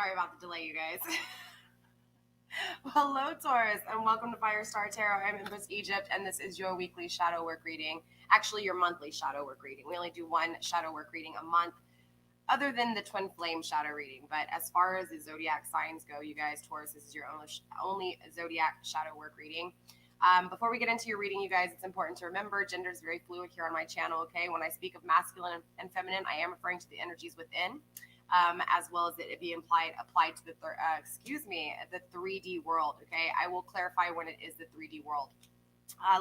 Sorry about the delay, you guys. Well, hello, Taurus, and welcome to FireStarTarot. I'm EMPRESS Egypt, and this is your weekly shadow work reading. Actually, your monthly shadow work reading. We only do one shadow work reading a month, other than the twin flame shadow reading. But as far as the zodiac signs go, you guys, Taurus, this is your only zodiac shadow work reading. Before we get into your reading, you guys, it's important to remember gender is very fluid here on my channel, okay? When I speak of masculine and feminine, I am referring to the energies within. As well as it be applied to the the 3D world. Okay, I will clarify when it is the 3D world.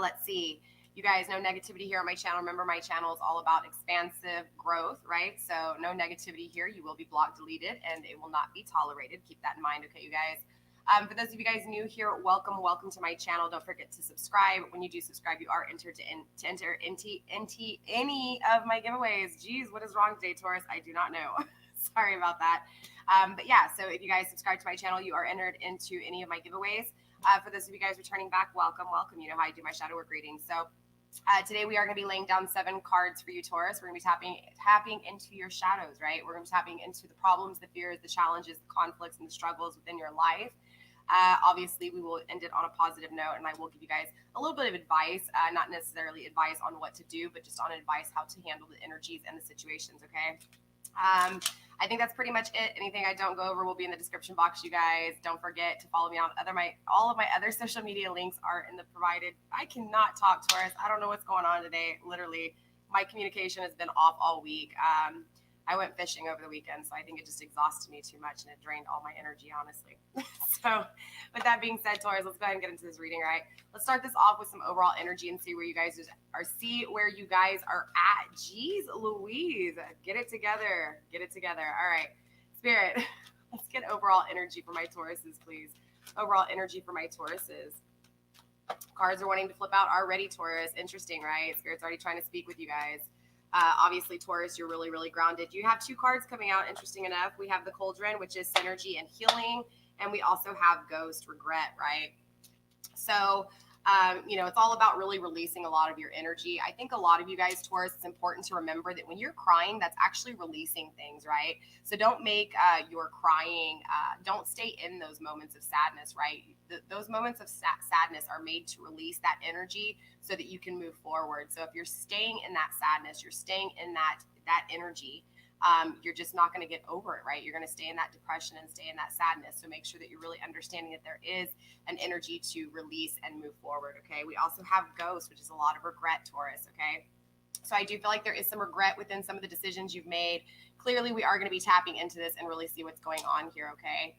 Let's see. You guys, no negativity here on my channel. Remember, my channel is all about expansive growth, right? So no negativity here. You will be blocked, deleted, and it will not be tolerated. Keep that in mind, okay, you guys? For those of you guys new here, welcome to my channel. Don't forget to subscribe. When you do subscribe, you are entered to enter into any of my giveaways. Geez, what is wrong today, Taurus? I do not know. Sorry about that. But yeah, so if you guys subscribe to my channel, you are entered into any of my giveaways. For those of you guys returning back, welcome. You know how I do my shadow work reading. So today we are going to be laying down 7 cards for you, Taurus. We're going to be tapping into your shadows, right? We're going to be tapping into the problems, the fears, the challenges, the conflicts, and the struggles within your life. Obviously, we will end it on a positive note, and I will give you guys a little bit of advice, not necessarily advice on what to do, but just on advice how to handle the energies and the situations, okay? I think that's pretty much it. Anything I don't go over will be in the description box, you guys. Don't forget to follow me on all of my other social media links are in the provided. I cannot talk, Taurus. I don't know what's going on today. Literally, my communication has been off all week. I went fishing over the weekend, so I think it just exhausted me too much and it drained all my energy, honestly. So with that being said, Taurus, let's go ahead and get into this reading, right? Let's start this off with some overall energy and see where you guys are at. Jeez Louise, get it together. All right, Spirit, let's get overall energy for my Tauruses, please. Overall energy for my Tauruses. Cards are wanting to flip out already, Taurus. Interesting, right? Spirit's already trying to speak with you guys. Obviously, Taurus, you're really, really grounded. You have 2 cards coming out, interesting enough. We have the Cauldron, which is synergy and healing, and we also have Ghost, regret, right? So, it's all about really releasing a lot of your energy. I think a lot of you guys, Taurus, it's important to remember that when you're crying, that's actually releasing things, right? So don't make your crying, don't stay in those moments of sadness, right? Those moments of sadness are made to release that energy so that you can move forward. So if you're staying in that sadness, you're staying in that energy, you're just not going to get over it, right? You're going to stay in that depression and stay in that sadness. So make sure that you're really understanding that there is an energy to release and move forward, okay? We also have Ghost, which is a lot of regret, Taurus, okay? So I do feel like there is some regret within some of the decisions you've made. Clearly, we are going to be tapping into this and really see what's going on here, okay?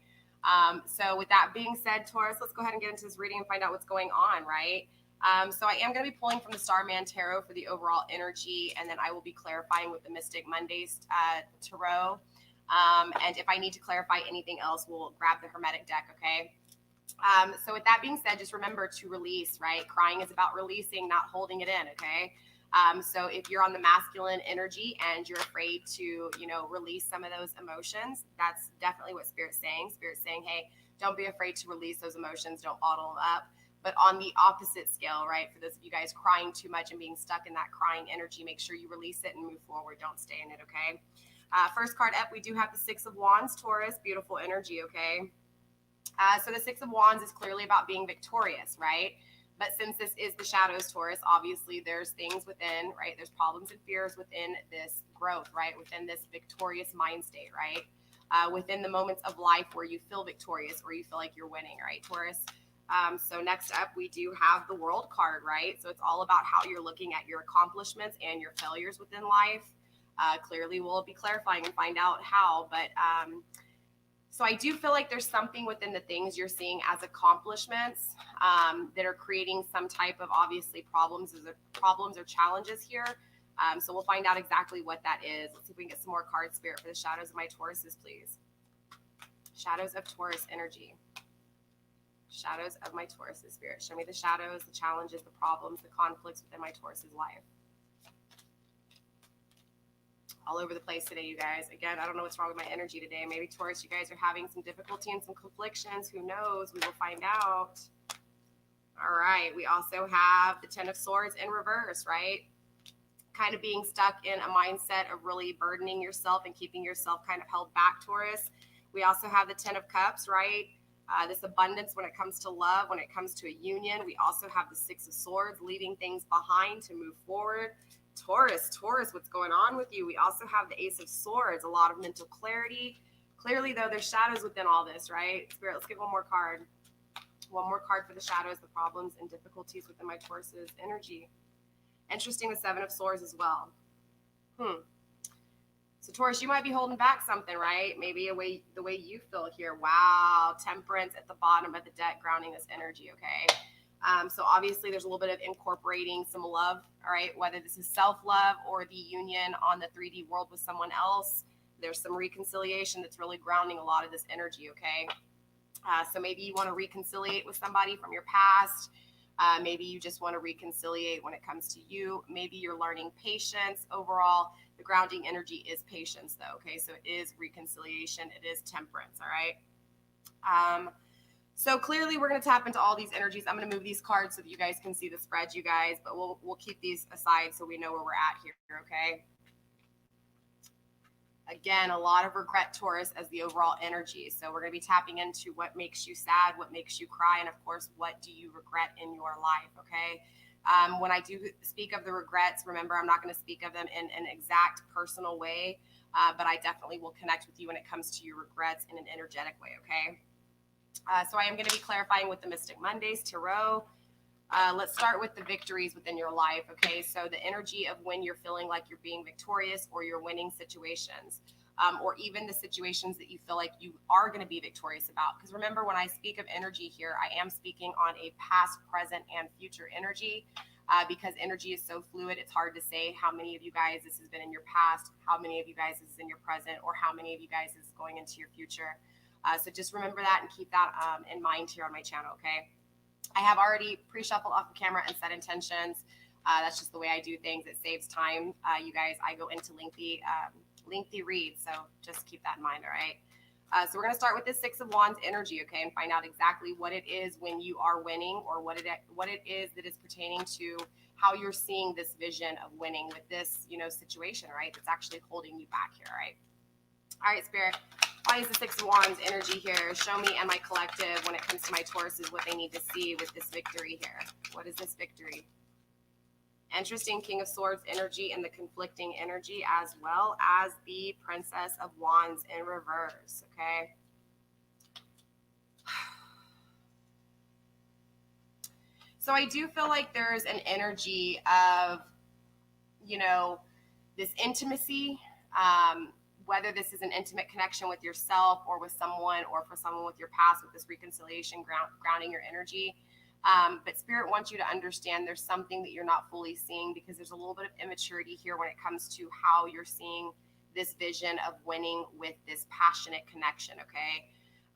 So with that being said, Taurus, let's go ahead and get into this reading and find out what's going on, right? So I am going to be pulling from the Starman Tarot for the overall energy, and then I will be clarifying with the Mystic Mondays Tarot. And if I need to clarify anything else, we'll grab the Hermetic deck, okay? So with that being said, just remember to release, right? Crying is about releasing, not holding it in, okay? So if you're on the masculine energy and you're afraid to, release some of those emotions, that's definitely what Spirit's saying. Spirit's saying, hey, don't be afraid to release those emotions. Don't bottle them up. But on the opposite scale, right, for those of you guys crying too much and being stuck in that crying energy, make sure you release it and move forward. Don't stay in it, okay? First card up, we do have the 6 of Wands, Taurus. Beautiful energy, okay? So the 6 of Wands is clearly about being victorious, right? But since this is the shadows, Taurus, obviously there's things within, right? There's problems and fears within this growth, right? Within this victorious mind state, right? Within the moments of life where you feel victorious or you feel like you're winning, right, Taurus? So next up, we do have the World card, right? So it's all about how you're looking at your accomplishments and your failures within life. Clearly, we'll be clarifying and find out how, but so I do feel like there's something within the things you're seeing as accomplishments that are creating some type of obviously problems or challenges here. So we'll find out exactly what that is. Let's see if we can get some more card Spirit for the shadows of my Tauruses, please. Shadows of Taurus energy. Shadows of my Taurus' Spirit. Show me the shadows, the challenges, the problems, the conflicts within my Taurus' life. All over the place today, you guys. Again, I don't know what's wrong with my energy today. Maybe Taurus, you guys are having some difficulty and some conflictions. Who knows? We will find out. All right. We also have the 10 of Swords in reverse, right? Kind of being stuck in a mindset of really burdening yourself and keeping yourself kind of held back, Taurus. We also have the Ten of Cups, right? This abundance when it comes to love, when it comes to a union. We also have the Six of Swords, leaving things behind to move forward. Taurus, what's going on with you? We also have the Ace of Swords, a lot of mental clarity. Clearly, though, there's shadows within all this, right? Spirit, let's get one more card. One more card for the shadows, the problems and difficulties within my Taurus's energy. Interesting, the Seven of Swords as well. So Taurus, you might be holding back something, right? Maybe the way you feel here. Wow, Temperance at the bottom of the deck, grounding this energy, okay? So obviously there's a little bit of incorporating some love, all right? Whether this is self-love or the union on the 3D world with someone else, there's some reconciliation that's really grounding a lot of this energy, okay? So maybe you want to reconciliate with somebody from your past. Maybe you just want to reconciliate when it comes to you. Maybe you're learning patience. Overall, the grounding energy is patience, though, okay? So it is reconciliation. It is temperance, all right? So clearly, we're going to tap into all these energies. I'm going to move these cards so that you guys can see the spreads, you guys, but we'll keep these aside so we know where we're at here, okay? Again, a lot of regret, Taurus, as the overall energy. So we're going to be tapping into what makes you sad, what makes you cry, and of course, what do you regret in your life, okay? When I do speak of the regrets, remember, I'm not going to speak of them in an exact personal way, but I definitely will connect with you when it comes to your regrets in an energetic way, okay? So I am going to be clarifying with the Mystic Mondays Tarot. Let's start with the victories within your life, okay? So the energy of when you're feeling like you're being victorious or you're winning situations, or even the situations that you feel like you are going to be victorious about. Because remember, when I speak of energy here, I am speaking on a past, present, and future energy, because energy is so fluid. It's hard to say how many of you guys this has been in your past, how many of you guys this is in your present, or how many of you guys is going into your future. So just remember that and keep that in mind here on my channel, okay? I have already pre-shuffled off the camera and set intentions. That's just the way I do things. It saves time. You guys, I go into lengthy reads, so just keep that in mind, all right? So we're going to start with this Six of Wands energy, okay, and find out exactly what it is when you are winning, or what it is that is pertaining to how you're seeing this vision of winning with this, situation, right? That's actually holding you back here, all right? All right, Spirit. Why is the Six of Wands energy here? Show me and my collective when it comes to my Tauruses what they need to see with this victory here. What is this victory? Interesting, King of Swords energy and the conflicting energy, as well as the Princess of Wands in reverse, okay? So I do feel like there's an energy of, this intimacy, whether this is an intimate connection with yourself or with someone, or for someone with your past, with this reconciliation, grounding your energy. But Spirit wants you to understand there's something that you're not fully seeing, because there's a little bit of immaturity here when it comes to how you're seeing this vision of winning with this passionate connection, okay?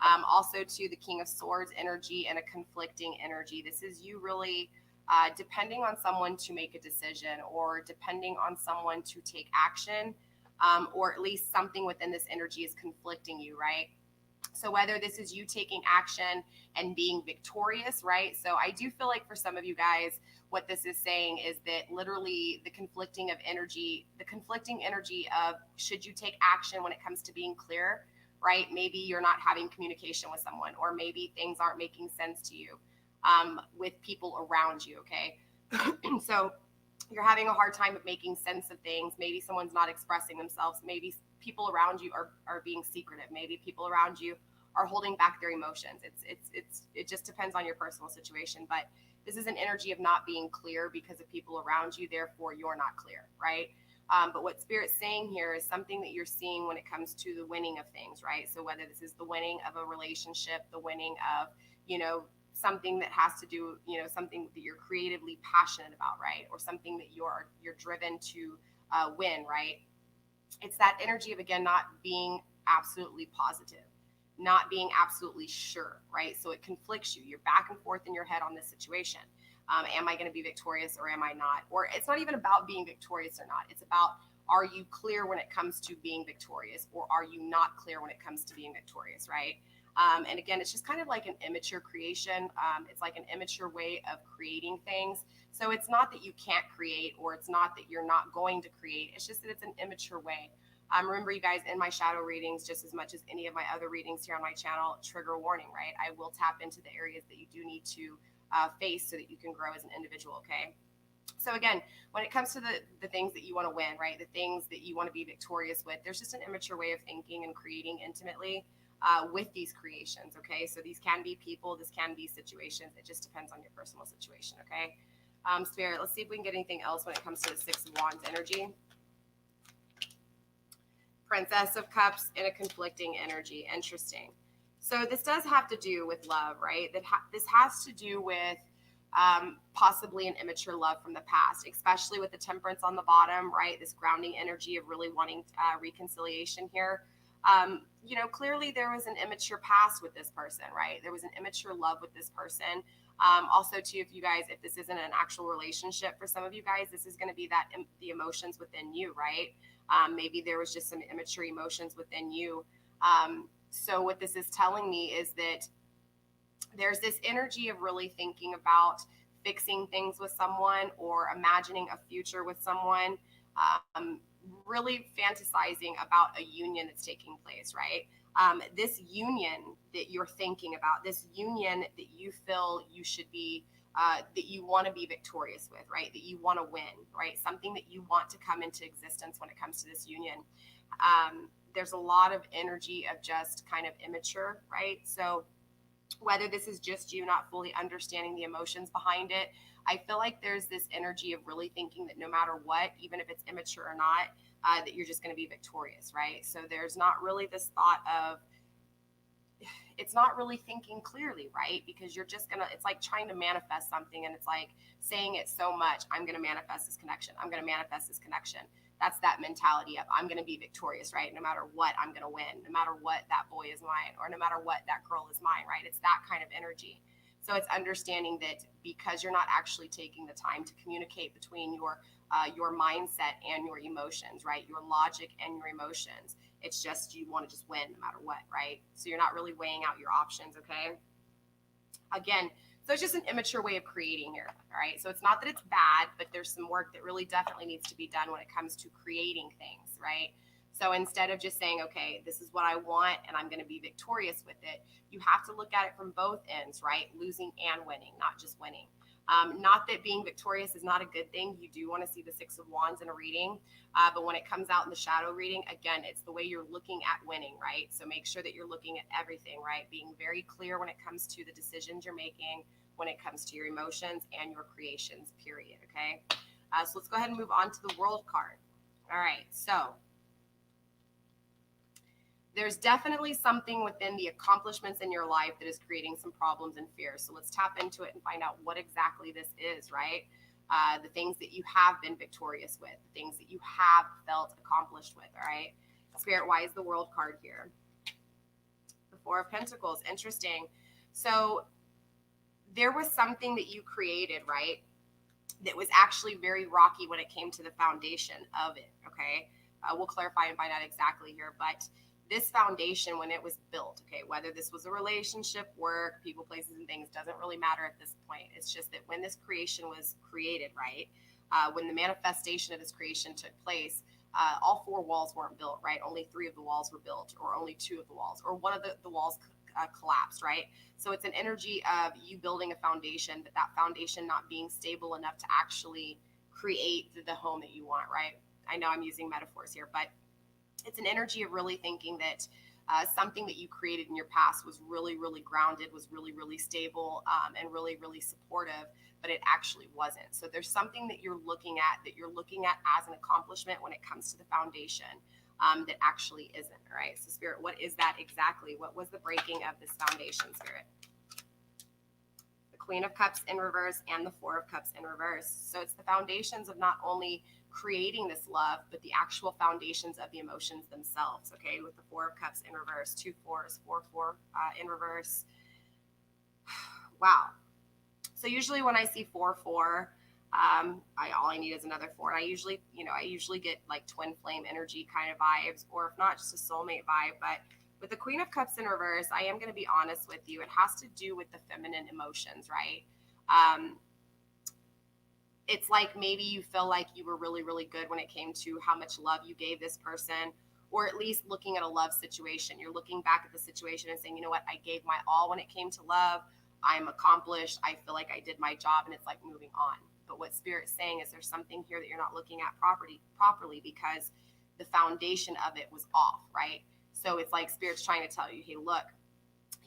Also to the King of Swords energy and a conflicting energy. This is you really depending on someone to make a decision, or depending on someone to take action, or at least something within this energy is conflicting you, right? So whether this is you taking action and being victorious, right? So I do feel like for some of you guys, what this is saying is that literally the conflicting energy of should you take action when it comes to being clear, right? Maybe you're not having communication with someone, or maybe things aren't making sense to you with people around you, okay? So you're having a hard time of making sense of things. Maybe someone's not expressing themselves. Maybe people around you are being secretive. Maybe people around you are holding back their emotions. It just depends on your personal situation. But this is an energy of not being clear because of people around you. Therefore, you're not clear, right? But what Spirit's saying here is something that you're seeing when it comes to the winning of things, right? So whether this is the winning of a relationship, the winning of, something that has to do, something that you're creatively passionate about, right? Or something that you're driven to win, right? It's that energy of, again, not being absolutely positive, not being absolutely sure, right? So it conflicts you. You're back and forth in your head on this situation. Am I going to be victorious or am I not? Or it's not even about being victorious or not. It's about, are you clear when it comes to being victorious, or are you not clear when it comes to being victorious, right? And again, it's just kind of like an immature creation. It's like an immature way of creating things. So it's not that you can't create, or it's not that you're not going to create. It's just that it's an immature way. Remember, you guys, in my shadow readings, just as much as any of my other readings here on my channel, trigger warning, right? I will tap into the areas that you do need to face so that you can grow as an individual, okay? So again, when it comes to the things that you want to win, right, the things that you want to be victorious with, there's just an immature way of thinking and creating intimately with these creations, okay? So these can be people, this can be situations. It just depends on your personal situation, okay? Spirit, let's see if we can get anything else when it comes to the Six of Wands energy. Princess of Cups in a conflicting energy. Interesting. So this does have to do with love, right? This has to do with possibly an immature love from the past, especially with the Temperance on the bottom, right? This grounding energy of really wanting reconciliation here. You know, clearly there was an immature past with this person, right? There was an immature love with this person. Also, too, if this isn't an actual relationship for some of you guys, this is going to be the emotions within you, right? Maybe there was just some immature emotions within you. So what this is telling me is that there's this energy of really thinking about fixing things with someone or imagining a future with someone, really fantasizing about a union that's taking place, right? This union that you're thinking about, this union that you feel you should be, that you want to be victorious with, right? That you want to win, right? Something that you want to come into existence when it comes to this union. There's a lot of energy of just kind of immature, right? So whether this is just you not fully understanding the emotions behind it, I feel like there's this energy of really thinking that no matter what, even if it's immature or not, that you're just going to be victorious, right? So there's not really this thought of, it's not really thinking clearly, right? Because you're just gonna, it's like trying to manifest something, and it's like saying it so much, I'm gonna manifest this connection, I'm gonna manifest this connection. That's that mentality of, I'm gonna be victorious, right? No matter what, I'm gonna win. No matter what, that boy is mine, or no matter what, that girl is mine, right? It's that kind of energy. So it's understanding that because you're not actually taking the time to communicate between your mindset and your emotions, right? Your logic and your emotions. It's just, you want to just win no matter what, right? So you're not really weighing out your options, okay? Again, so it's just an immature way of creating here, all right? So it's not that it's bad, but there's some work that really definitely needs to be done when it comes to creating things, right? So instead of just saying, okay, this is what I want and I'm going to be victorious with it, you have to look at it from both ends, right? Losing and winning, not just winning. Not that being victorious is not a good thing. You do want to see the Six of Wands in a reading. But when it comes out in the shadow reading, again, it's the way you're looking at winning, right? So make sure that you're looking at everything, right? Being very clear when it comes to the decisions you're making, when it comes to your emotions and your creations, period, okay? So let's go ahead and move on to the World card. All right, so there's definitely something within the accomplishments in your life that is creating some problems and fears. So let's tap into it and find out what exactly this is, right? The things that you have been victorious with, the things that you have felt accomplished with, all right? Spirit, why is the World card here? The Four of Pentacles, interesting. So there was something that you created, right, that was actually very rocky when it came to the foundation of it, okay? We'll clarify and find out exactly here, but this foundation, when it was built, okay, whether this was a relationship, work, people, places, and things, doesn't really matter at this point. It's just that when this creation was created, right, when the manifestation of this creation took place, all four walls weren't built, right? Only 3 of the walls were built, or only 2 of the walls, or one of the walls collapsed, right? So it's an energy of you building a foundation, but that foundation not being stable enough to actually create the home that you want, right? I know I'm using metaphors here, but it's an energy of really thinking that something that you created in your past was really, really grounded, was really, really stable, and really, really supportive, but it actually wasn't. So there's something that you're looking at as an accomplishment when it comes to the foundation that actually isn't, all right? So Spirit, what is that exactly? What was the breaking of this foundation, Spirit? The Queen of Cups in reverse and the Four of Cups in reverse. So it's the foundations of not only creating this love, but the actual foundations of the emotions themselves, okay? With the Four of Cups in reverse, 2 4s, 4 4 in reverse. Wow. So usually when I see 4 4, all I need is another 4. And I usually get like twin flame energy kind of vibes, or if not, just a soulmate vibe. But with the Queen of Cups in reverse, I am going to be honest with you. It has to do with the feminine emotions, right? It's like maybe you feel like you were really, really good when it came to how much love you gave this person, or at least looking at a love situation. You're looking back at the situation and saying, you know what, I gave my all when it came to love. I'm accomplished. I feel like I did my job, and it's like moving on. But what Spirit's saying is there's something here that you're not looking at properly because the foundation of it was off, right? So it's like Spirit's trying to tell you, hey, look,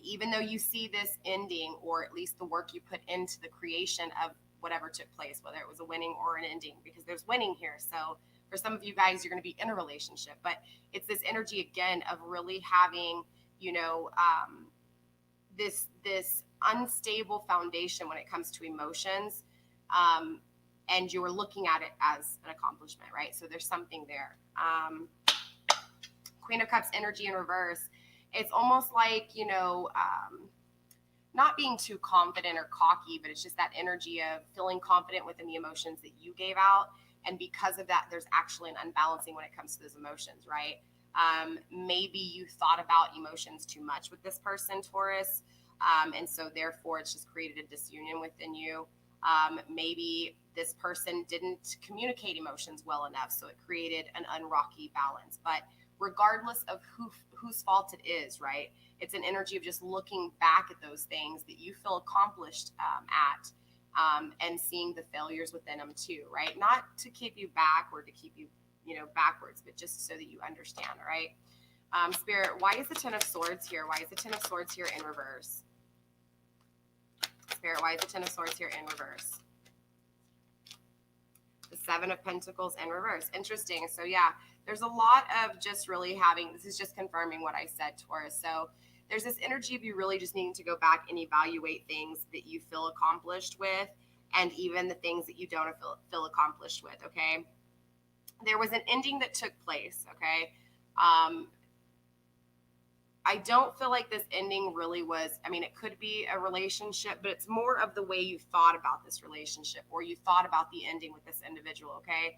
even though you see this ending, or at least the work you put into the creation of whatever took place, whether it was a winning or an ending, because there's winning here. So for some of you guys, you're going to be in a relationship, but it's this energy again of really having, you know, this unstable foundation when it comes to emotions, and you're looking at it as an accomplishment, right? So there's something there. Queen of Cups energy in reverse. It's almost like, you know, not being too confident or cocky, but it's just that energy of feeling confident within the emotions that you gave out. And because of that, there's actually an unbalancing when it comes to those emotions, right? Maybe you thought about emotions too much with this person, Taurus. And so therefore it's just created a disunion within you. Maybe this person didn't communicate emotions well enough, so it created an unrocky balance. But regardless of whose fault it is, right? It's an energy of just looking back at those things that you feel accomplished and seeing the failures within them too, right? Not to keep you back or to keep you, you know, backwards, but just so that you understand, all right? Spirit, why is the Ten of Swords here? Why is the Ten of Swords here in reverse? Spirit, why is the Ten of Swords here in reverse? The Seven of Pentacles in reverse. Interesting. So yeah, there's a lot of just really having, this is just confirming what I said, Taurus. So there's this energy of you really just needing to go back and evaluate things that you feel accomplished with, and even the things that you don't feel accomplished with, okay? There was an ending that took place, okay? I don't feel like this ending really was, I mean, it could be a relationship, but it's more of the way you thought about this relationship, or you thought about the ending with this individual, okay?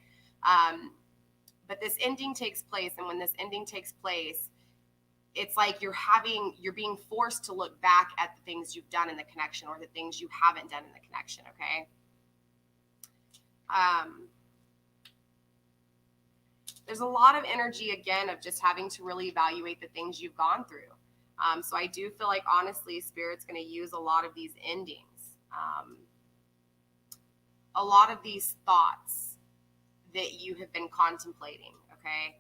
But this ending takes place, and when this ending takes place, it's like you're being forced to look back at the things you've done in the connection, or the things you haven't done in the connection, okay? There's a lot of energy, again, of just having to really evaluate the things you've gone through. So I do feel like, honestly, Spirit's going to use a lot of these endings, a lot of these thoughts that you have been contemplating, okay?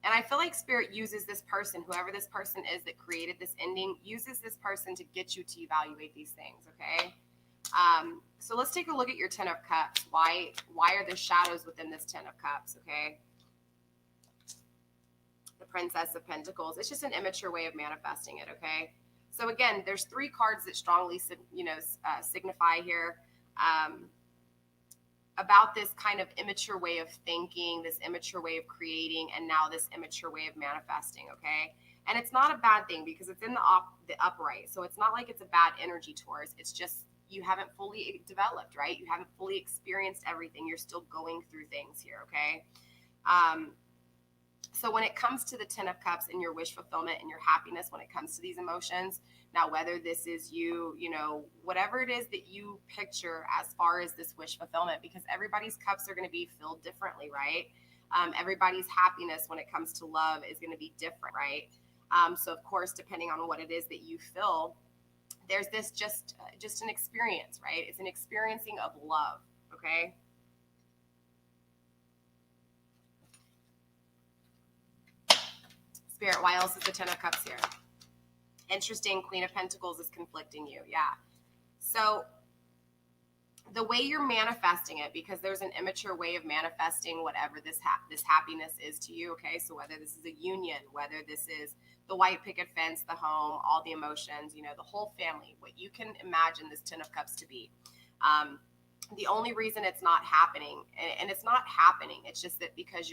And I feel like Spirit uses this person, whoever this person is that created this ending, uses this person to get you to evaluate these things, okay? So let's take a look at your Ten of Cups. Why are there shadows within this Ten of Cups, okay? The Princess of Pentacles. It's just an immature way of manifesting it, okay? So again, there's three cards that strongly, signify here about this kind of immature way of thinking, this immature way of creating, and now this immature way of manifesting, okay? And it's not a bad thing because it's in the upright. So it's not like it's a bad energy, Taurus. It's just you haven't fully developed, right? You haven't fully experienced everything. You're still going through things here, okay? So when it comes to the Ten of Cups and your wish fulfillment and your happiness when it comes to these emotions, now whether this is you, whatever it is that you picture as far as this wish fulfillment, because everybody's cups are going to be filled differently, right? Everybody's happiness when it comes to love is going to be different, right? So of course, depending on what it is that you feel, there's this just an experience, right? It's an experiencing of love, okay? Spirit, why else is the Ten of Cups here? Interesting, Queen of Pentacles is conflicting you, yeah. So the way you're manifesting it, because there's an immature way of manifesting whatever this happiness is to you, okay? So whether this is a union, whether this is the white picket fence, the home, all the emotions, the whole family, what you can imagine this Ten of Cups to be. The only reason it's not happening, and it's not happening, it's just that because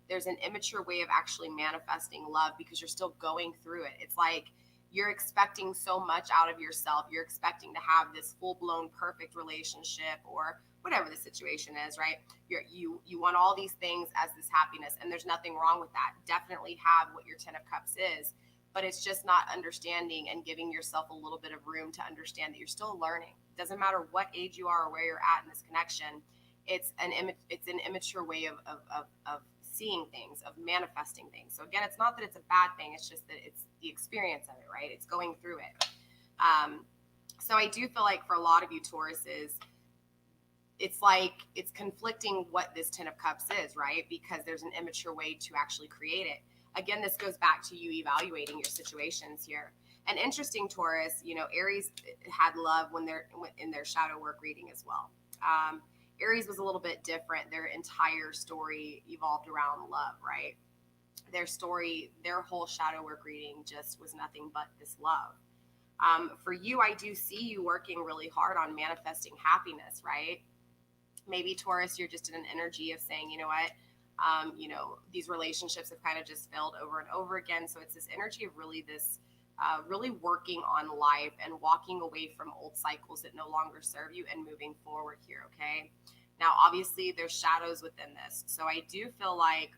there's an immature way of actually manifesting love because you're still going through it. It's like you're expecting so much out of yourself. You're expecting to have this full-blown perfect relationship or whatever the situation is, right? You want all these things as this happiness, and there's nothing wrong with that. Definitely have what your Ten of Cups is, but it's just not understanding and giving yourself a little bit of room to understand that you're still learning. It doesn't matter what age you are or where you're at in this connection. It's an immature way of seeing things, of manifesting things. So again, it's not that it's a bad thing, it's just that it's the experience of it, right? It's going through it. So I do feel like for a lot of you Tauruses, it's like it's conflicting what this Ten of Cups is, right? Because there's an immature way to actually create it. Again, this goes back to you evaluating your situations here. And interesting, Taurus, you know, Aries had love when they're in their shadow work reading as well. Aries was a little bit different. Their entire story evolved around love, right? Their story, their whole shadow work reading just was nothing but this love. For you, I do see you working really hard on manifesting happiness, right? Maybe Taurus, you're just in an energy of saying, you know what, you know, these relationships have kind of just failed over and over again. So it's this energy of really this, really working on life and walking away from old cycles that no longer serve you and moving forward here, okay? Now, obviously, there's shadows within this. So I do feel like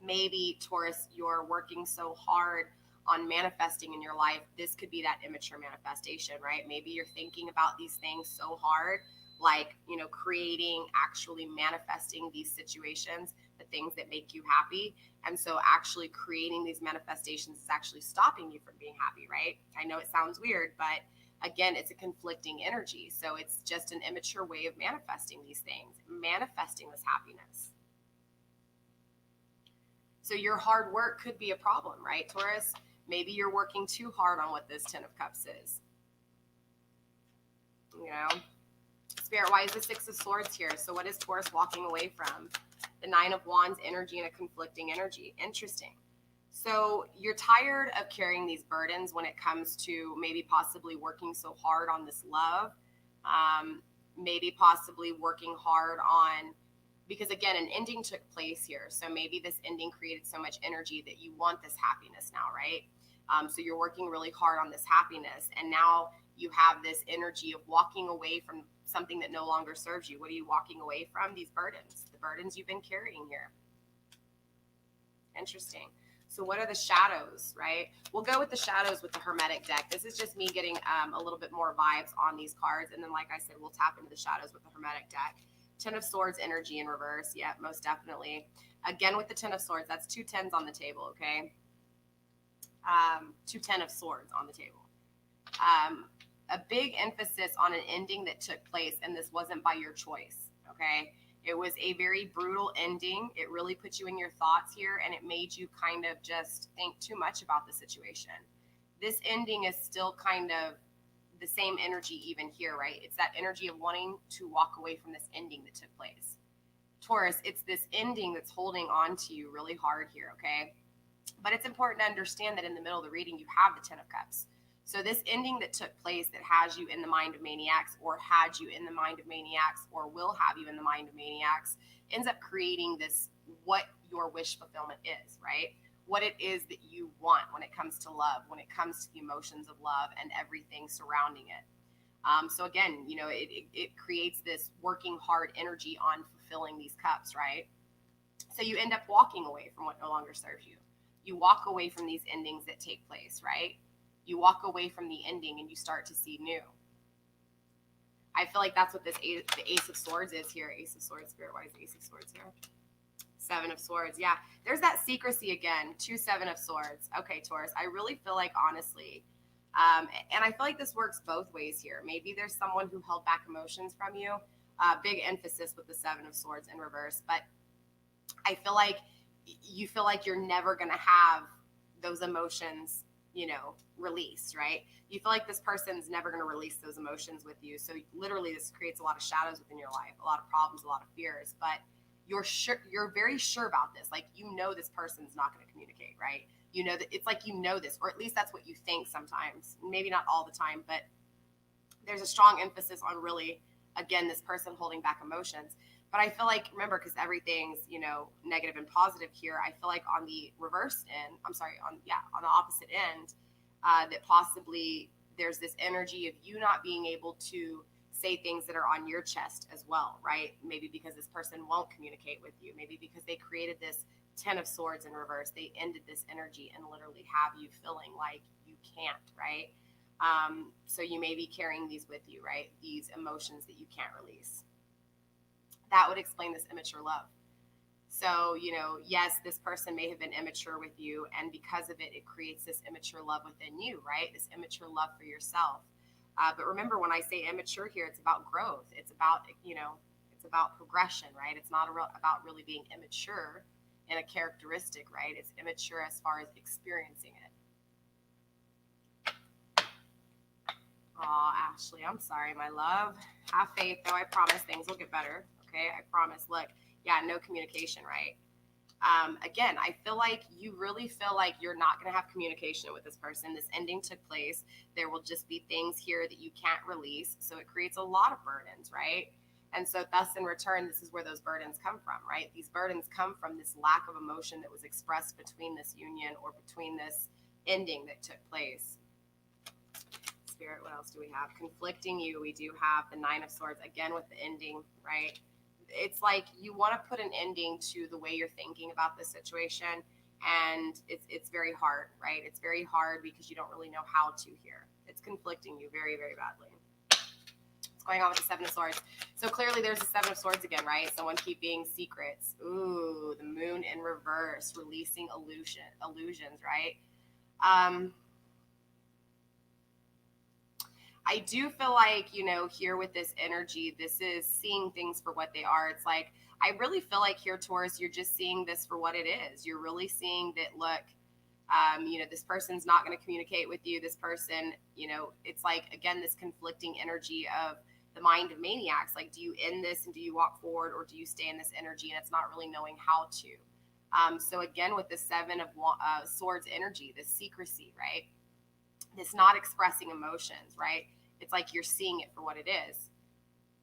maybe, Taurus, you're working so hard on manifesting in your life. This could be that immature manifestation, right? Maybe you're thinking about these things so hard, like, you know, creating, actually manifesting these situations, the things that make you happy. And so actually creating these manifestations is actually stopping you from being happy, right? I know it sounds weird, but again, it's a conflicting energy. So it's just an immature way of manifesting these things, manifesting this happiness. So your hard work could be a problem, right, Taurus? Maybe you're working too hard on what this Ten of Cups is. You know? Spirit, why is the Six of Swords here? So what is Taurus walking away from? The Nine of Wands energy and a conflicting energy. Interesting. So you're tired of carrying these burdens when it comes to maybe possibly working so hard on this love. Maybe possibly working hard on, because again, an ending took place here. So maybe this ending created so much energy that you want this happiness now, right? So you're working really hard on this happiness. And now you have this energy of walking away from something that no longer serves you. What are you walking away from? These burdens, the burdens you've been carrying here. Interesting. So what are the shadows, right? We'll go with the shadows with the Hermetic deck. This is just me getting a little bit more vibes on these cards. And then, like I said, we'll tap into the shadows with the Hermetic deck. Ten of Swords energy in reverse. Yeah, most definitely. Again, with the Ten of Swords, that's 2 10s on the table, okay? 2 10 of Swords on the table. A big emphasis on an ending that took place, and this wasn't by your choice, okay? It was a very brutal ending. It really put you in your thoughts here, and it made you kind of just think too much about the situation. This ending is still kind of the same energy even here, right? It's that energy of wanting to walk away from this ending that took place. Taurus, it's this ending that's holding on to you really hard here, okay? But it's important to understand that in the middle of the reading, you have the Ten of Cups. So this ending that took place that has you in the mind of maniacs, or had you in the mind of maniacs, or will have you in the mind of maniacs, ends up creating this, what your wish fulfillment is, right? What it is that you want when it comes to love, when it comes to the emotions of love and everything surrounding it. So again, you know, it creates this working hard energy on fulfilling these cups, right? So you end up walking away from what no longer serves you. You walk away from these endings that take place, right? You walk away from the ending and you start to see new. I feel like that's what this the Ace of Swords is here. Ace of Swords, Spirit, why is the Ace of Swords here? 7 of Swords, yeah. There's that secrecy again, 2 7 of Swords. Okay, Taurus, I really feel like, honestly, and I feel like this works both ways here. Maybe there's someone who held back emotions from you. Big emphasis with the 7 of Swords in reverse. But I feel like you feel like you're never going to have those emotions, you know, released, right? You feel like this person's never going to release those emotions with you. So literally this creates a lot of shadows within your life, a lot of problems, a lot of fears, but you're very sure about this. Like, you know, this person's not going to communicate, right? You know that it's like, you know this, or at least that's what you think sometimes, maybe not all the time, but there's a strong emphasis on really, again, this person holding back emotions. But I feel like, remember, because everything's, you know, negative and positive here, I feel like on the reverse end, on the opposite end, that possibly there's this energy of you not being able to say things that are on your chest as well, right? Maybe because this person won't communicate with you. Maybe because they created this 10 of Swords in reverse. They ended this energy and literally have you feeling like you can't, right? So you may be carrying these with you, right? These emotions that you can't release. That would explain this immature love. So, yes, this person may have been immature with you, and because of it, it creates this immature love within you, right? This immature love for yourself. But remember, when I say immature here, it's about growth. It's about, it's about progression, right? It's not about really being immature in a characteristic, right? It's immature as far as experiencing it. Oh, Ashley, I'm sorry, my love. Have faith, though. I promise things will get better. Okay, I promise. Look, yeah, no communication, right? Again, I feel like you really feel like you're not going to have communication with this person. This ending took place. There will just be things here that you can't release. So it creates a lot of burdens, right? And so thus in return, this is where those burdens come from, right? These burdens come from this lack of emotion that was expressed between this union or between this ending that took place. Spirit, what else do we have? Conflicting you. We do have the Nine of Swords, again with the ending, right? It's like you want to put an ending to the way you're thinking about this situation, and it's very hard, right? It's very hard because you don't really know how to here. It's conflicting you very, very badly. What's going on with the Seven of Swords? So clearly there's the Seven of Swords again, right? Someone keeping secrets. Ooh, the Moon in reverse, releasing illusions, right? I do feel like, here with this energy, this is seeing things for what they are. It's like, I really feel like here, Taurus, you're just seeing this for what it is. You're really seeing that, look, this person's not going to communicate with you. This person, it's like, again, this conflicting energy of the mind of maniacs. Like, do you end this and do you walk forward, or do you stay in this energy? And it's not really knowing how to. So again, with the Seven of Swords energy, this secrecy, right? This not expressing emotions, right? It's like you're seeing it for what it is.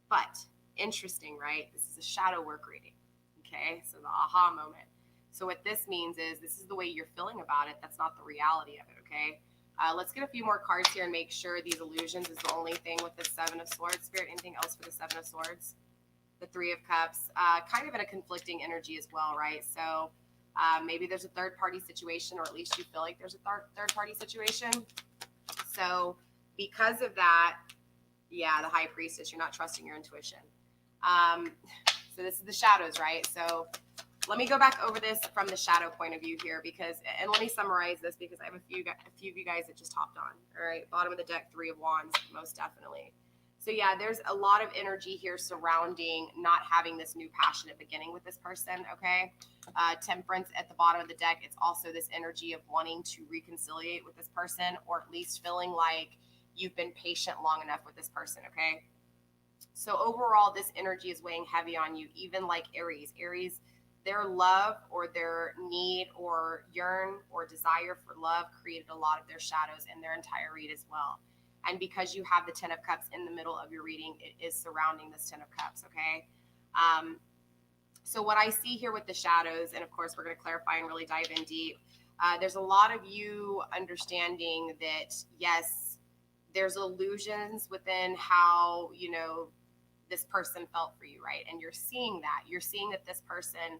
But interesting, right? This is a shadow work reading. Okay, so the aha moment. So what this means is this is the way you're feeling about it. That's not the reality of it, okay? Let's get a few more cards here and make sure these illusions is the only thing with the Seven of Swords. Spirit, anything else for the Seven of Swords? The Three of Cups, kind of in a conflicting energy as well, right? So maybe there's a third-party situation, or at least you feel like there's a third-party situation. So because of that, yeah, the High Priestess, you're not trusting your intuition. So this is the shadows, right? So let me go back over this from the shadow point of view here, and let me summarize this because I have a few of you guys that just hopped on. All right, bottom of the deck, Three of Wands, most definitely. So yeah, there's a lot of energy here surrounding not having this new passionate beginning with this person, okay? Temperance at the bottom of the deck. It's also this energy of wanting to reconciliate with this person, or at least feeling like you've been patient long enough with this person, okay? So overall, this energy is weighing heavy on you, even like Aries. Aries, their love or their need or yearn or desire for love created a lot of their shadows in their entire read as well. And because you have the Ten of Cups in the middle of your reading, it is surrounding this Ten of Cups, okay? So what I see here with the shadows, and of course we're going to clarify and really dive in deep, there's a lot of you understanding that, yes, there's illusions within how, this person felt for you, right? And you're seeing that. You're seeing that this person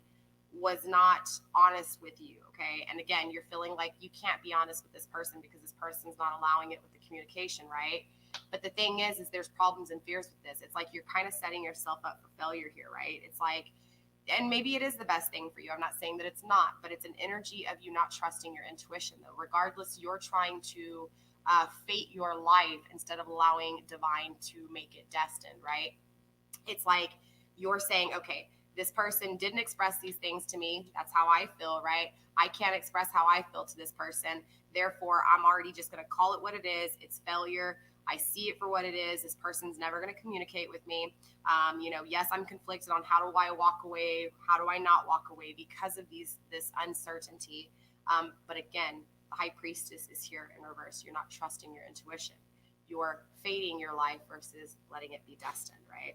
was not honest with you, okay? And again, you're feeling like you can't be honest with this person because this person's not allowing it with the communication, right? But the thing is there's problems and fears with this. It's like you're kind of setting yourself up for failure here, right? It's like, and maybe it is the best thing for you. I'm not saying that it's not, but it's an energy of you not trusting your intuition, though. Regardless, you're trying to fate your life instead of allowing divine to make it destined, right? It's like you're saying, okay, this person didn't express these things to me. That's how I feel, right? I can't express how I feel to this person. Therefore, I'm already just going to call it what it is. It's failure. I see it for what it is. This person's never going to communicate with me. Yes, I'm conflicted on how do I walk away? How do I not walk away because of this uncertainty? But again, the High Priestess is here in reverse. You're not trusting your intuition. You're fating your life versus letting it be destined, right?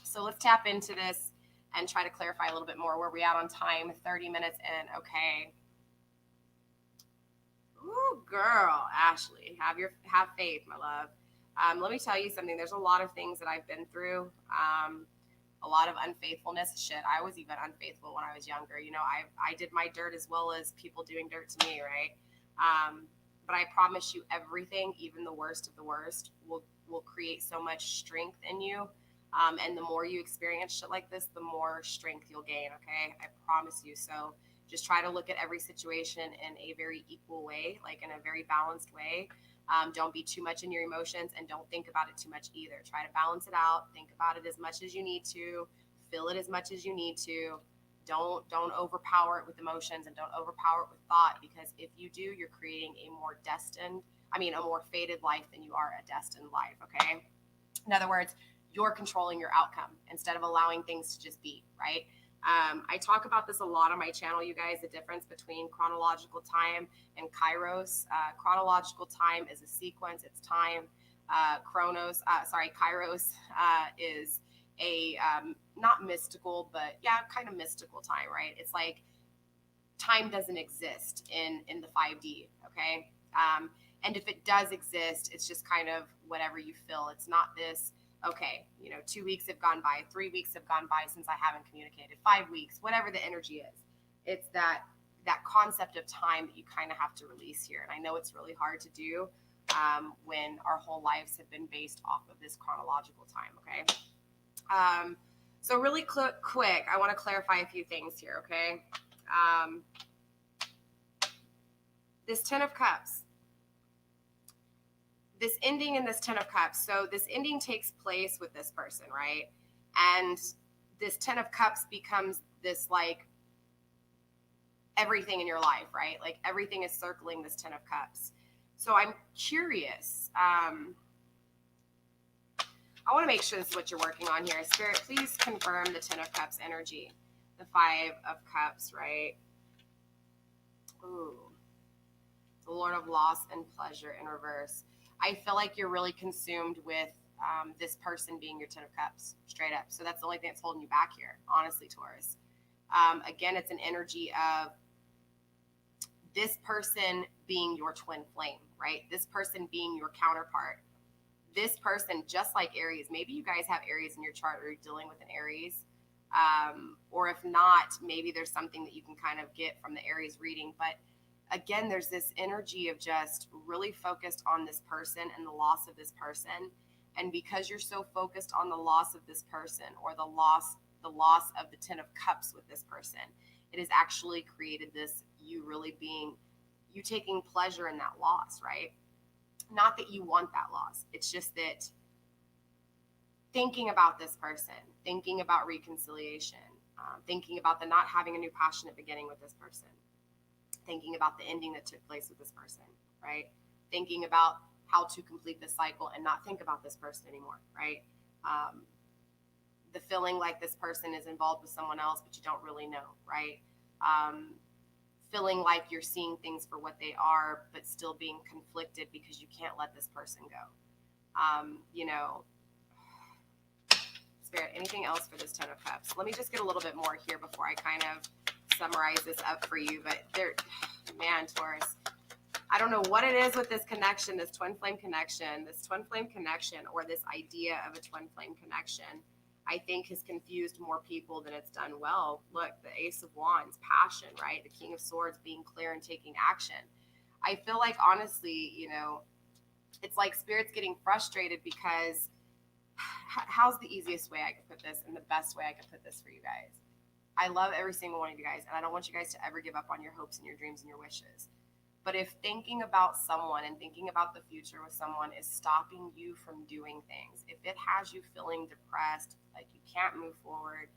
So let's tap into this and try to clarify a little bit more. Where we at on time? 30 minutes in. Okay. Ooh, girl, Ashley, have faith, my love. Let me tell you something. There's a lot of things that I've been through. A lot of unfaithfulness. Shit, I was even unfaithful when I was younger. I did my dirt as well as people doing dirt to me, right? But I promise you, everything, even the worst of the worst, will create so much strength in you. And the more you experience shit like this, the more strength you'll gain, okay? I promise you. So just try to look at every situation in a very equal way, like in a very balanced way. Don't be too much in your emotions, and don't think about it too much either. Try to balance it out. Think about it as much as you need to. Feel it as much as you need to. Don't overpower it with emotions, and don't overpower it with thought, because if you do, you're creating a more fated life than you are a destined life, okay? In other words, you're controlling your outcome instead of allowing things to just be, right? I talk about this a lot on my channel, you guys, the difference between chronological time and kairos. Chronological time is a sequence, it's time. Kairos is a not mystical, but yeah, kind of mystical time, right? It's like time doesn't exist in the 5D, okay? And if it does exist, it's just kind of whatever you feel. It's not this, okay, 2 weeks have gone by, 3 weeks have gone by since I haven't communicated, 5 weeks, whatever the energy is. It's that concept of time that you kind of have to release here. And I know it's really hard to do when our whole lives have been based off of this chronological time, okay? So really quick, I want to clarify a few things here, okay? This 10 of Cups. This ending in this 10 of Cups. So this ending takes place with this person, right? And this 10 of Cups becomes this, like, everything in your life, right? Like, everything is circling this 10 of Cups. So I'm curious. I want to make sure this is what you're working on here. Spirit, please confirm the 10 of Cups energy. The 5 of Cups, right? Ooh. The Lord of Loss and Pleasure in reverse. I feel like you're really consumed with this person being your 10 of Cups, straight up. So that's the only thing that's holding you back here, honestly, Taurus. Again, it's an energy of this person being your twin flame, right? This person being your counterpart. This person, just like Aries, maybe you guys have Aries in your chart, or you're dealing with an Aries. Or if not, maybe there's something that you can kind of get from the Aries reading. But again, there's this energy of just really focused on this person and the loss of this person. And because you're so focused on the loss of this person, or the loss of the 10 of Cups with this person, it has actually created this, you taking pleasure in that loss, right? Not that you want that loss. It's just that thinking about this person, thinking about reconciliation, thinking about the not having a new passionate beginning with this person, thinking about the ending that took place with this person, right? Thinking about how to complete this cycle and not think about this person anymore, right? The feeling like this person is involved with someone else, but you don't really know, right? Feeling like you're seeing things for what they are, but still being conflicted because you can't let this person go. Spirit, anything else for this 10 of Cups? Let me just get a little bit more here before I kind of summarize this up for you. But man, Taurus, I don't know what it is with this connection, this twin flame connection, or this idea of a twin flame connection, I think has confused more people than it's done well. Look, the Ace of Wands, passion, right? The King of Swords, being clear and taking action. I feel like, honestly, it's like Spirit's getting frustrated because how's the easiest way I could put this and the best way I could put this for you guys? I love every single one of you guys, and I don't want you guys to ever give up on your hopes and your dreams and your wishes. But if thinking about someone and thinking about the future with someone is stopping you from doing things, if it has you feeling depressed, like you can't move forward,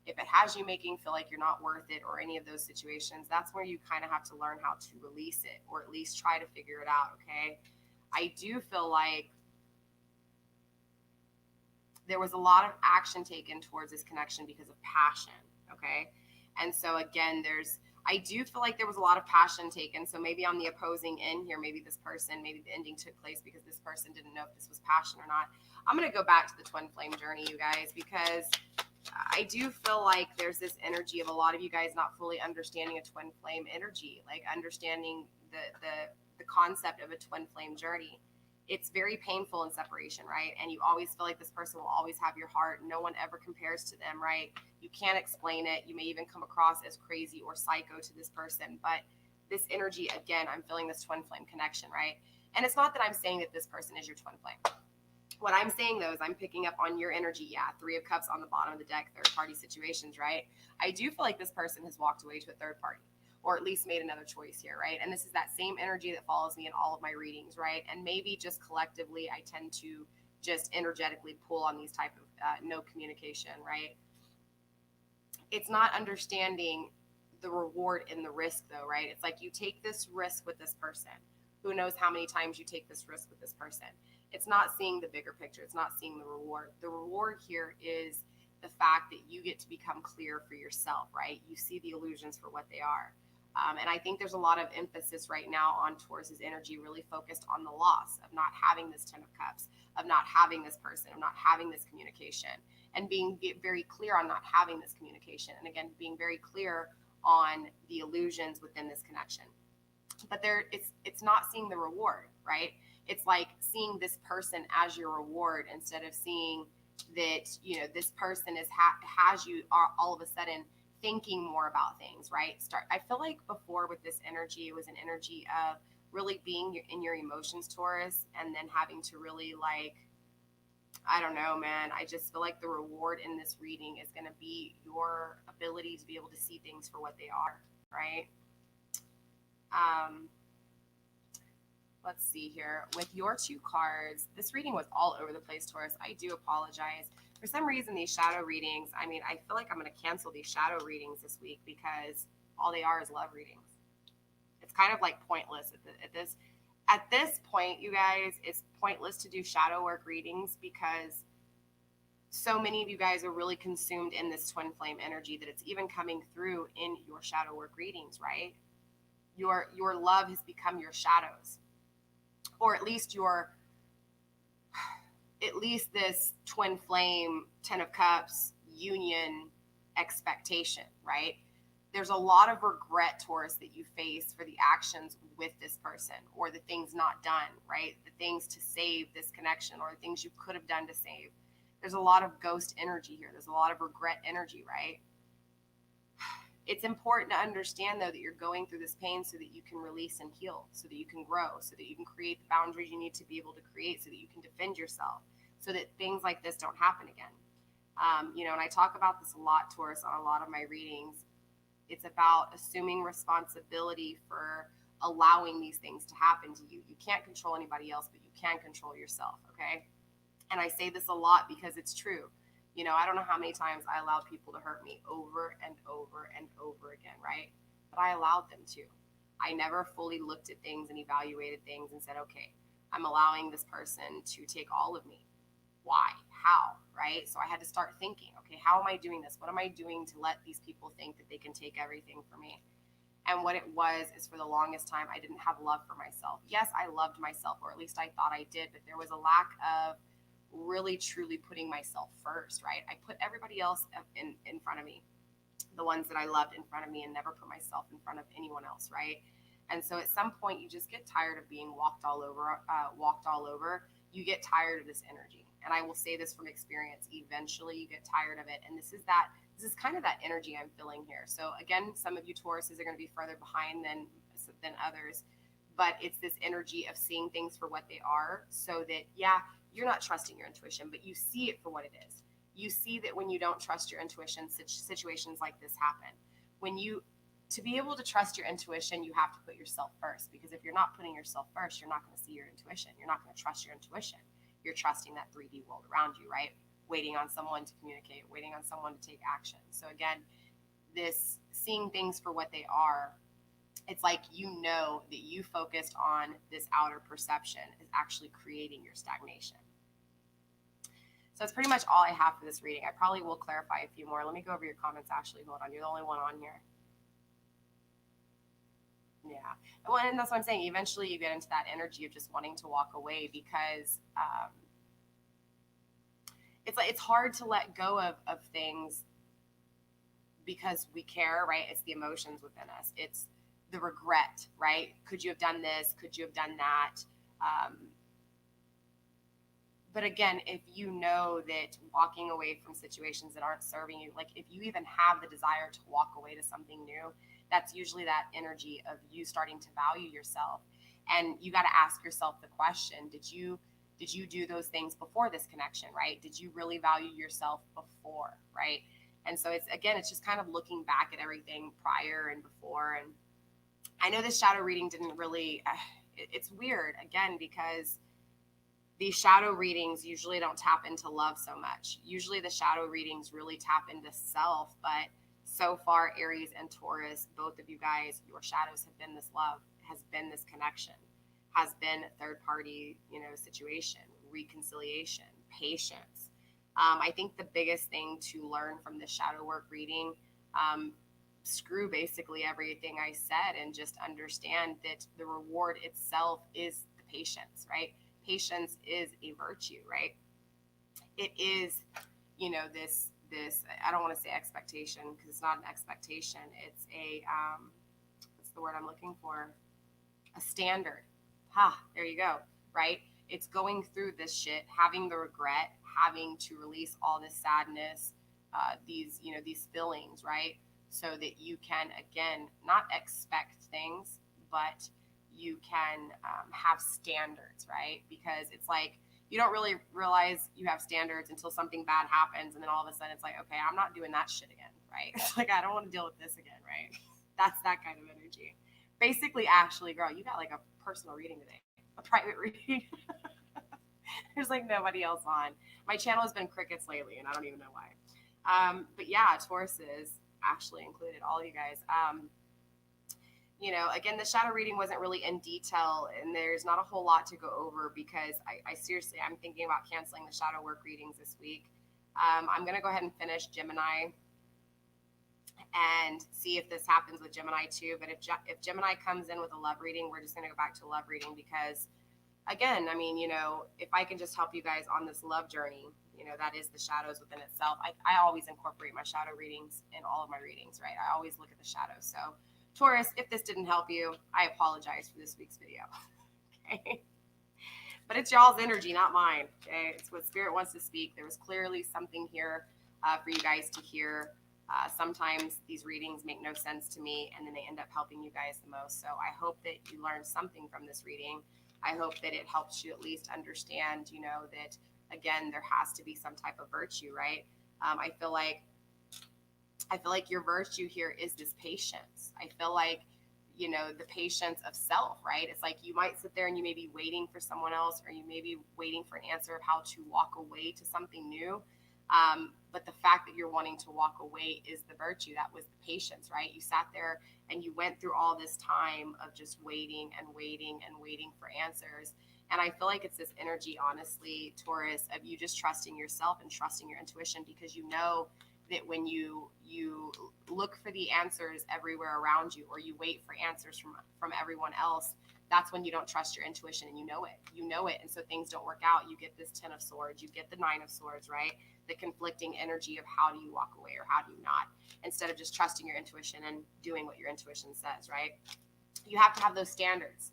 if it has you making feel like you're not worth it, or any of those situations, that's where you kind of have to learn how to release it, or at least try to figure it out, okay? I do feel like there was a lot of action taken towards this connection because of passion, okay? And so again, I do feel like there was a lot of passion taken. So maybe on the opposing end here, maybe the ending took place because this person didn't know if this was passion or not. I'm going to go back to the twin flame journey, you guys, because I do feel like there's this energy of a lot of you guys not fully understanding a twin flame energy, like understanding the concept of a twin flame journey. It's very painful in separation, right? And you always feel like this person will always have your heart. No one ever compares to them, right? You can't explain it. You may even come across as crazy or psycho to this person. But this energy, again, I'm feeling this twin flame connection, right? And it's not that I'm saying that this person is your twin flame. What I'm saying though is I'm picking up on your energy. Yeah, 3 of Cups on the bottom of the deck, third party situations, right? I do feel like this person has walked away to a third party, or at least made another choice here, right? And this is that same energy that follows me in all of my readings, right? And maybe just collectively, I tend to just energetically pull on these type of no communication, right? It's not understanding the reward in the risk though, right? It's like you take this risk with this person. Who knows how many times you take this risk with this person? It's not seeing the bigger picture. It's not seeing the reward. The reward here is the fact that you get to become clear for yourself, right? You see the illusions for what they are. And I think there's a lot of emphasis right now on Taurus's energy, really focused on the loss of not having this 10 of Cups, of not having this person, of not having this communication, and being very clear on not having this communication. And again, being very clear on the illusions within this connection. But it's not seeing the reward, right? It's like seeing this person as your reward instead of seeing that, you know, this person has you all of a sudden thinking more about things, right? I feel like before with this energy, it was an energy of really being in your emotions, Taurus, and then having to really, like, I don't know, man. I just feel like the reward in this reading is going to be your ability to be able to see things for what they are, right? Let's see here. With your 2 cards, this reading was all over the place, Taurus. I do apologize. For some reason, these shadow readings, I mean, I feel like I'm going to cancel these shadow readings this week because all they are is love readings. It's kind of like pointless at this point, you guys. It's pointless to do shadow work readings because so many of you guys are really consumed in this twin flame energy that it's even coming through in your shadow work readings, right? Your love has become your shadows, or at least this twin flame 10 of Cups union expectation, right? There's a lot of regret, Taurus, that you face for the actions with this person or the things not done, right? The things to save this connection or the things you could have done to save. There's a lot of ghost energy here. There's a lot of regret energy, right? It's important to understand, though, that you're going through this pain so that you can release and heal, so that you can grow, so that you can create the boundaries you need to be able to create, so that you can defend yourself, so that things like this don't happen again. You know, and I talk about this a lot, Taurus, on a lot of my readings. It's about assuming responsibility for allowing these things to happen to you. You can't control anybody else, but you can control yourself, okay? And I say this a lot because it's true. You know, I don't know how many times I allowed people to hurt me over and over and over again, right? But I allowed them to. I never fully looked at things and evaluated things and said, okay, I'm allowing this person to take all of me. Why? How? Right? So I had to start thinking, okay, how am I doing this? What am I doing to let these people think that they can take everything from me? And what it was is, for the longest time, I didn't have love for myself. Yes, I loved myself, or at least I thought I did, but there was a lack of really truly putting myself first, right? I put everybody else in front of me, the ones that I loved in front of me, and never put myself in front of anyone else, right? And so at some point you just get tired of being walked all over. You get tired of this energy. And I will say this from experience, eventually you get tired of it. And this is kind of that energy I'm feeling here. So again, some of you Tauruses are going to be further behind than others, but it's this energy of seeing things for what they are, so that, yeah, you're not trusting your intuition, but you see it for what it is. You see that when you don't trust your intuition, situations like this happen. To be able to trust your intuition, you have to put yourself first, because if you're not putting yourself first, you're not going to see your intuition. You're not going to trust your intuition. You're trusting that 3D world around you, right? Waiting on someone to communicate, waiting on someone to take action. So again, this seeing things for what they are, it's like, you know, that you focused on this outer perception is actually creating your stagnation. So that's pretty much all I have for this reading. I probably will clarify a few more. Let me go over your comments, Ashley. Hold on. You're the only one on here. Yeah. Well, and that's what I'm saying. Eventually you get into that energy of just wanting to walk away, because it's hard to let go of things because we care, right? It's the emotions within us. It's the regret, right? Could you have done this? Could you have done that? But again, if you know that walking away from situations that aren't serving you, like if you even have the desire to walk away to something new, that's usually that energy of you starting to value yourself. And you got to ask yourself the question, did you Did you do those things before this connection, right? Did you really value yourself before, right? And so it's just kind of looking back at everything prior and before. And I know this shadow reading didn't really, it's weird again, because these shadow readings usually don't tap into love so much. Usually the shadow readings really tap into self, but so far, Aries and Taurus, both of you guys, your shadows have been this love, has been this connection, has been a third party, situation, reconciliation, patience. I think the biggest thing to learn from the shadow work reading, screw basically everything I said and just understand that the reward itself is the patience, right? Patience is a virtue, right? It is, this, I don't want to say expectation, because it's not an expectation. It's a, what's the word I'm looking for? A standard. There you go, right? It's going through this shit, having the regret, having to release all this sadness, these feelings, right? So that you can, again, not expect things, but you can have standards, right? Because it's like, you don't really realize you have standards until something bad happens. And then all of a sudden it's like, okay, I'm not doing that shit again, right? It's like, I don't want to deal with this again, right? That's that kind of energy. Basically, actually, girl, you got like a personal reading today, a private reading. There's like nobody else on. My channel has been crickets lately, and I don't even know why. But yeah, Taurus is actually included, all of you guys. Again, the shadow reading wasn't really in detail, and there's not a whole lot to go over because I seriously, I'm thinking about canceling the shadow work readings this week. I'm going to go ahead and finish Gemini and see if this happens with Gemini too. But if Gemini comes in with a love reading, we're just going to go back to love reading because, again, I mean, if I can just help you guys on this love journey, that is the shadows within itself. I always incorporate my shadow readings in all of my readings, right? I always look at the shadows. So Taurus, if this didn't help you, I apologize for this week's video. Okay. But it's y'all's energy, not mine. Okay. It's what Spirit wants to speak. There was clearly something here for you guys to hear. Sometimes these readings make no sense to me, and then they end up helping you guys the most. So I hope that you learned something from this reading. I hope that it helps you at least understand, that, again, there has to be some type of virtue, right? I feel like your virtue here is this patience. I feel like, the patience of self, right? It's like you might sit there and you may be waiting for someone else, or you may be waiting for an answer of how to walk away to something new. But the fact that you're wanting to walk away is the virtue. That was the patience, right? You sat there and you went through all this time of just waiting and waiting and waiting for answers. And I feel like it's this energy, honestly, Taurus, of you just trusting yourself and trusting your intuition, because that when you look for the answers everywhere around you, or you wait for answers from everyone else, that's when you don't trust your intuition, and you know it. And so things don't work out. You get this 10 of swords, you get the 9 of swords, right? The conflicting energy of how do you walk away or how do you not, instead of just trusting your intuition and doing what your intuition says, right? You have to have those standards.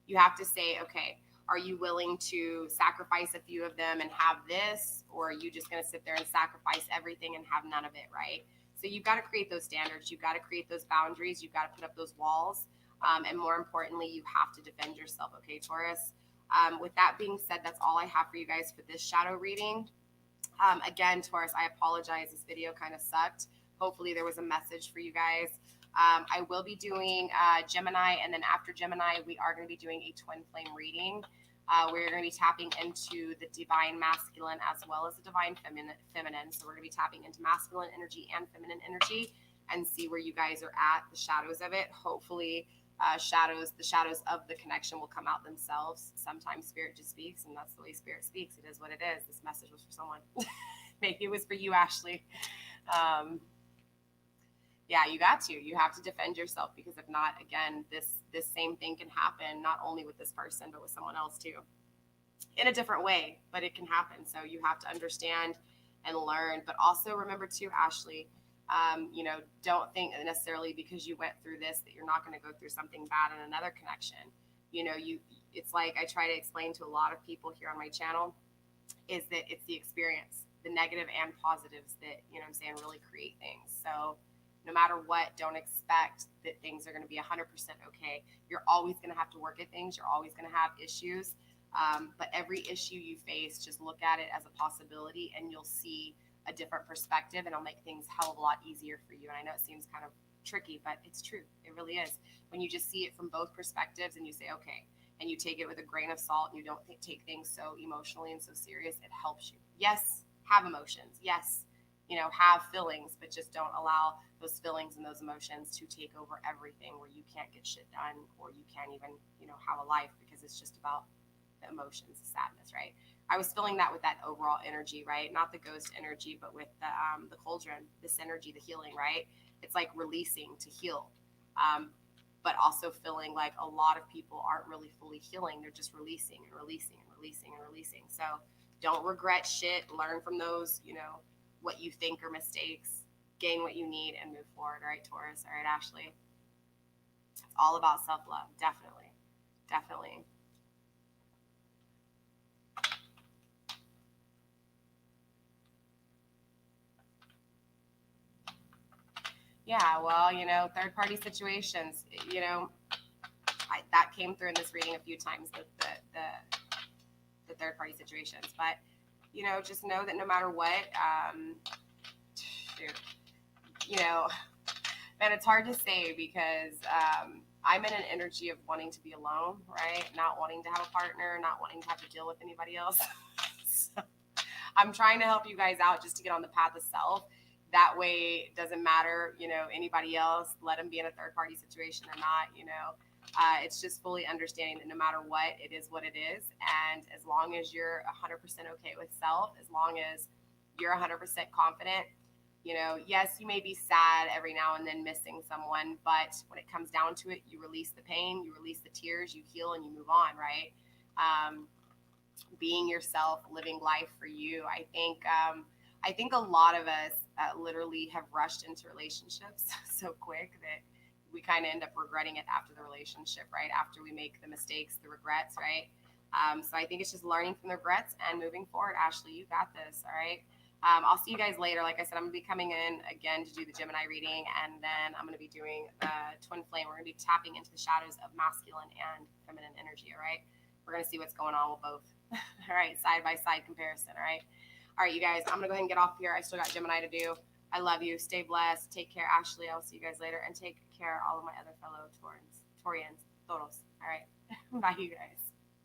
You have to say, okay, are you willing to sacrifice a few of them and have this, or are you just going to sit there and sacrifice everything and have none of it, right? So you've got to create those standards. You've got to create those boundaries. You've got to put up those walls. And more importantly, you have to defend yourself, okay, Taurus? With that being said, that's all I have for you guys for this shadow reading. Again, Taurus, I apologize. This video kind of sucked. Hopefully there was a message for you guys. I will be doing Gemini, and then after Gemini, we are going to be doing a twin flame reading. We're going to be tapping into the divine masculine as well as the divine feminine. So we're going to be tapping into masculine energy and feminine energy and see where you guys are at, the shadows of it. Hopefully, the shadows of the connection will come out themselves. Sometimes Spirit just speaks, and that's the way Spirit speaks. It is what it is. This message was for someone. Maybe it was for you, Ashley. Yeah, you have to defend yourself, because if not, again, this same thing can happen, not only with this person, but with someone else too, in a different way, but it can happen. So you have to understand and learn, but also remember too, Ashley, don't think necessarily because you went through this that you're not going to go through something bad in another connection. It's like I try to explain to a lot of people here on my channel, is that it's the experience, the negative and positives that, really create things. So no matter what, don't expect that things are going to be 100% okay. You're always going to have to work at things. You're always going to have issues. But every issue you face, just look at it as a possibility, and you'll see a different perspective, and it'll make things a hell of a lot easier for you. And I know it seems kind of tricky, but it's true. It really is. When you just see it from both perspectives and you say, okay, and you take it with a grain of salt, and you don't take things so emotionally and so serious, it helps you. Yes, have emotions. Yes, have feelings, but just don't allow those feelings and those emotions to take over everything, where you can't get shit done, or you can't even, have a life, because it's just about the emotions, the sadness, right? I was feeling that with that overall energy, right? Not the ghost energy, but with the cauldron, this energy, the healing, right? It's like releasing to heal. But also feeling like a lot of people aren't really fully healing. They're just releasing and releasing and releasing and releasing. So don't regret shit. Learn from those, what you think are mistakes. Gain what you need and move forward. All right, Taurus. All right, Ashley. It's all about self-love. Definitely. Definitely. Yeah, well, third-party situations, that came through in this reading a few times, the third-party situations. But, just know that no matter what, man, it's hard to say, because I'm in an energy of wanting to be alone, right? Not wanting to have a partner, not wanting to have to deal with anybody else. So I'm trying to help you guys out just to get on the path of self. That way, it doesn't matter, anybody else, let them be in a third-party situation or not, it's just fully understanding that no matter what, it is what it is. And as long as you're 100% okay with self, as long as you're 100% confident, yes, you may be sad every now and then missing someone, but when it comes down to it, you release the pain, you release the tears, you heal, and you move on, right? Being yourself, living life for you. I think a lot of us literally have rushed into relationships so quick that we kind of end up regretting it after the relationship, right? After we make the mistakes, the regrets, right? So I think it's just learning from the regrets and moving forward. Ashley, you got this, all right? I'll see you guys later. Like I said, I'm going to be coming in again to do the Gemini reading, and then I'm going to be doing the twin flame. We're going to be tapping into the shadows of masculine and feminine energy, all right? We're going to see what's going on with both. All right, side-by-side comparison, all right? All right, you guys, I'm going to go ahead and get off here. I still got Gemini to do. I love you. Stay blessed. Take care, Ashley. I'll see you guys later. And take care, all of my other fellow Taurians, Tauros. All right. Bye, you guys.